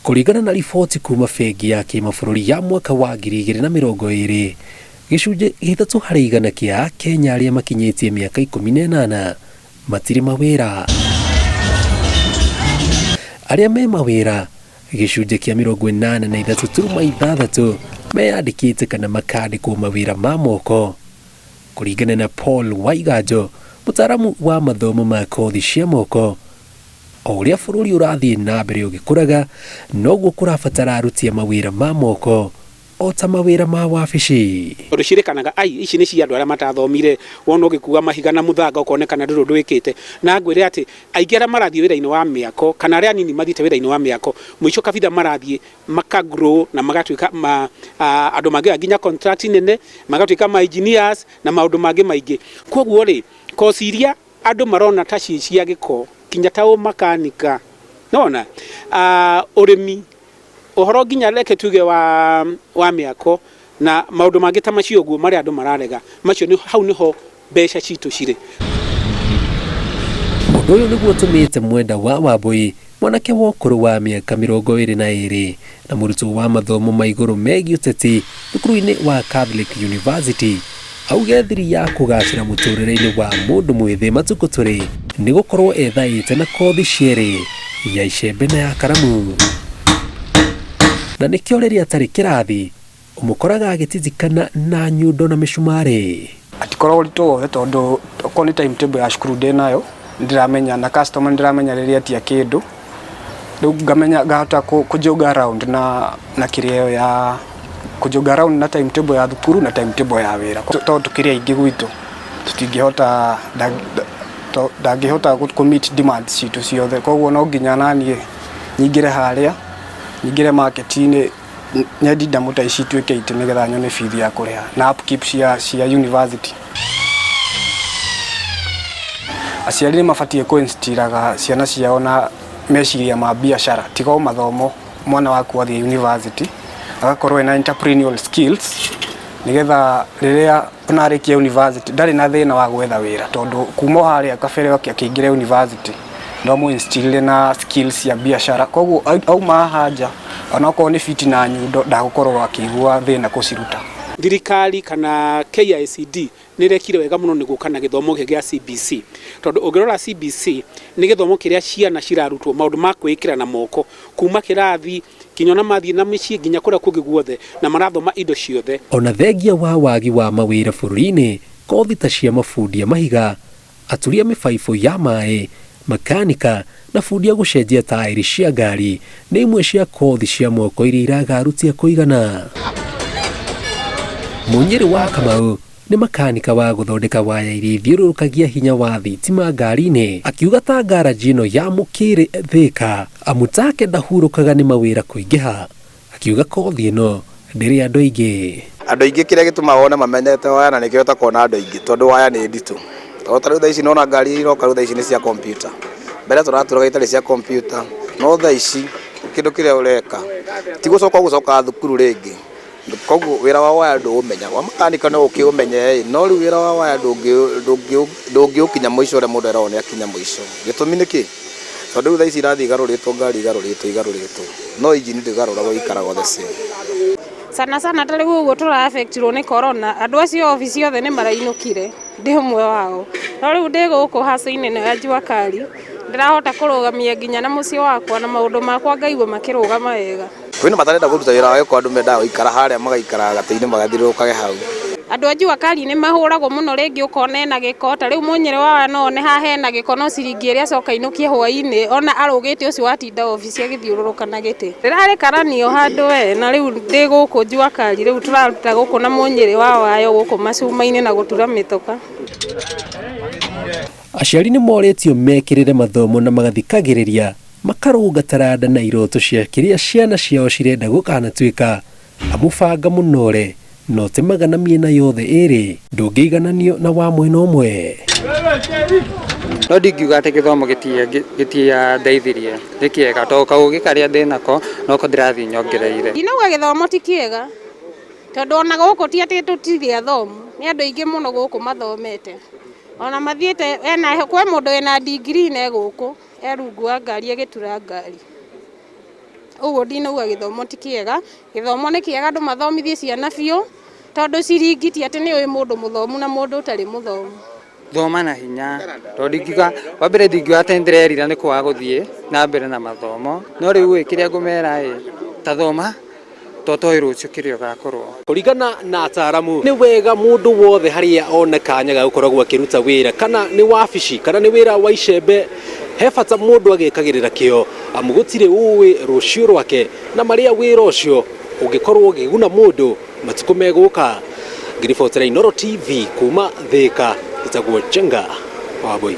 Kũringana na riboti kuma bengi ya kĩmabũrũri ya mwaka wa 2020, gĩcunjĩ 3% kĩa Kenya arĩa makinyĩtie mĩaka 18 matirĩ mawĩra. Arĩa me mawĩra, gĩcunjĩ kĩa 83.6% meyandĩkĩte kana makandĩkwo mawĩra ma moko. Kũringana na Paul Waiganjo, mũtaaramu wa mathomo ma kothi cia moko, o ũrĩa bũrũri ũrathiĩ na mbere ũgĩkũraga, noguo kũrabatara aruti a mawĩra ma moko o ta mawĩra ma wabici. Ũrĩcirĩkanaga ici nĩ cia andũ arĩa matathomire, wona ũgĩkuua mahiga na mũthanga ũkonekana ndũrũ ndwĩkĩte. Na ngwĩre atĩ aingĩ arĩa marathiĩ wĩra-inĩ wa mĩako kana arĩa anini mathiĩte wĩra-inĩ wa mĩako, mũico kabitha marathiĩ makagrow na magatuĩka andũ mangĩ nginya contract nene, magatuĩka ma engineers na maũndũ mangĩ maingĩ. Koguo rĩ, koci iria andũ marona ta cia gĩko kinya ta makanika, nona ũrĩmi, ũhoro nginya reke tuge wa mĩako na maũndũ mangĩ ta macio ũguo marĩa andũ mararega, macio hau nĩho mbeca citũ cirĩ. Ũndũ ũyũ nĩguo ũtũmĩte Mwenda wa Wambui, mwanake wa ũkũrũ wa mĩaka 22 na mũrutwo wa mathomo ma igũrũ megiĩ ũteti thukuru-inĩ wa Catholic University, auge thiri ya kũgacĩra mũtũrĩre-inĩ wa mũndũ mwĩthĩ matukũ tũrĩ nĩ gũkorwo ethaĩte na kothi cierĩ, ya icembe na ya karamu. Na nĩkĩo rĩrĩa atarĩ kĩrathi, ũmũkoraga agĩtithikana na nyundo na mĩcumarĩ. Atikorwo ũritũ wothe tondũ okorwo nĩ timetable ya cukuru ndĩnayo, ndiramenya na customer ndiramenya rĩrĩa atia kĩndũ, rĩu ngamenya ngahota kũjoga around na kĩrĩo ya kũjoga around na timetable ya thukuru na timetable ya wĩra. Tondũ tukĩrĩ aingĩ gwitũ tũtingĩhota ndangĩhota kũ-meet demands citũ ciothe, koguo no nginya naniĩ nyingĩre harĩa, nyingĩre market-inĩ, nyendi ndamuta ici tuĩke itĩ nĩgetha nyone bithi ya kũrĩha na upkeep cia university. Aciari nĩ mabatiĩ kũ-instiraga ciana ciao na meciria ma biacara, tiga o mathomo. Mwana waku athiĩ university agakorwo na entrepreneurial skills, nĩgetha rĩrĩa onarĩkia university ndarĩ na thĩna wa gwetha wĩra, tondũ kuma harĩa kabere akĩingĩra university no mũinstire na skills ya biacara. Koguo auma haja onakorwo nĩ fiti na nyundo ndagũkorwo akĩigua thĩna kũciruta. Thirikari kana KICD nĩ rekire wega mũno nĩguo kana gĩthomo gĩa CBC, tondũ ũngĩrora CBC nĩ gĩthomo kĩrĩa ciana cirarutwo maũndũ ma kwĩkĩra na moko kuma kĩrathi kinya na mathiĩ na mĩciĩ nginya kũrĩa kũngĩ guothe na marathoma indo ciothe. Ona thengia wa wagi wa mawĩra bũrũri-inĩ, kothi ta cia mabundi a mahiga, aturia mĩbaibũ ya maĩ, makanika na bundi a gũcenjia taĩri cia ngari nĩ imwe cia kothi cia moko iria iraga aruti a kũigana. Munyĩri wa Kamau nĩ makanika wa gũthondeka waya iria ithiũrũrũkagia hinya wa thitima ngari-inĩ, akiuga ta ngaraji ĩno ya Mũkĩrĩ Thĩka amu take ndahurũkaga nĩ mawĩra kũingĩha, akiuga kothi ĩno ndĩrĩ andũ aingĩ. Andũ aingĩ kĩrĩa gĩtũmaga wone mamenyete waya na nĩkĩo ũtakona andũ aingĩ, tondũ waya nĩ nditũ. Ta rĩu thaa ici nona ngari iroka rĩu thaa ici nĩ cia computer, mbere tũratũraga itarĩ cia computer, no thaa ici kĩndũ kĩrĩa ũreka ti gũcoka thukuru rĩngĩ. Koguo wĩra wa waya ndũũmenya, wa makanika no ũkĩũmenye, no rĩu wĩra wa waya ndũngĩũkinya mũico ũrĩa mũndũ eragwo nĩ akinya mũico. Gĩtũmi nĩ kĩ? Tondũ rĩu thaa ici irathiĩ igarũrĩtwo, ngari igarũrĩtwo, no injini ndĩgarũragwo ikaragwo the same. Sana ta rĩu ũguo tũra-affectirwo nĩ corona, andũ acio obici othe nĩ marainũkire, ndĩ ũmwe wao. No rĩu ndĩ gũkũ haca-inĩ ĩno ya Juakali, ndĩrahota kũrũgamia nginya na mũciĩ wakwa na maũndũ makwa ngaigua makĩrũgama wega. Kwĩna matarenda kũruta wĩra wa gĩko, andũ mendaga gũikara harĩa magaikara gatĩ-inĩ magathiũrũrũkage hau. Andũ a Juakali nĩ mahũragwo mũno, rĩngĩ ũkona ena gĩko, ta rĩu Mũnyĩrĩ wa no one haha hena gĩko, no ciringi ĩrĩa acoka ainũkie hwaĩ-inĩ, ona arũgĩte ũcio watinda obici agĩthiũrũrũka na gĩtĩ. Rĩrarĩ karanio handũ na rĩu ndĩ gũkũ Juakali, rĩu tũraruta gũkũ na Mũnyĩrĩ wa wayo gũkũ macuma-inĩ na gũtura mĩtoka. Aciari nĩ morĩtio mekĩrĩre mathomo na magathikagĩrĩria, makarũnga taranda na iroto cia kĩrĩa ciana ciao cirenda gũkanatuĩka, amũbanga mũnore no temaga na mĩena yothe ĩrĩ ndũngĩigananio na wa mwena ũmwe. No ndingiuga atĩ gĩthomo gĩtiandeithirie, nĩ kĩega tondũ kaũgĩ karĩa ndĩnako noko ndĩrathiĩ nyongereire. Ndinauga gĩthomo ti kĩega, tondũ ona gũkũ ti atĩ tũtirĩ athomu, nĩ andũ aingĩ mũno gũkũ mathomete. Ona mathiĩte kwĩ mũndũ wĩna degree na gũkũ erungu wa ngari agĩtura ngari. Uguo ndinauga githomo ti kiega, githomo ni kiega andu mathomithie ciana biũ tondu ciringiti ati ni uyu mundu muthomu na mundu utari muthomu. Thoma na hinya tondu ingiuga wa mbere ndingiuga ati ndirerira ni kwaga guthie na mbere na mathomo no riu kiria ngumera ta thoma totoĩ rũciũ kĩrĩa ũgakorwo. Kũringana na ataaramu nĩ wega mũndũ wothe harĩa ona kanya ga gũkoragwo akĩruta wĩra kana nĩ wabici kana nĩ wĩra wa icembe he bata mũndũ agĩkagĩrĩra kĩo amu gũtirĩ ũĩ rũciũ rwake na marĩa wĩra ũcio ũngĩkorwo ũkĩguna mũndũ matukũ megũka. Ngiribotera Inooro TV kuma Thĩka, njĩtagwo Njenga Wambui.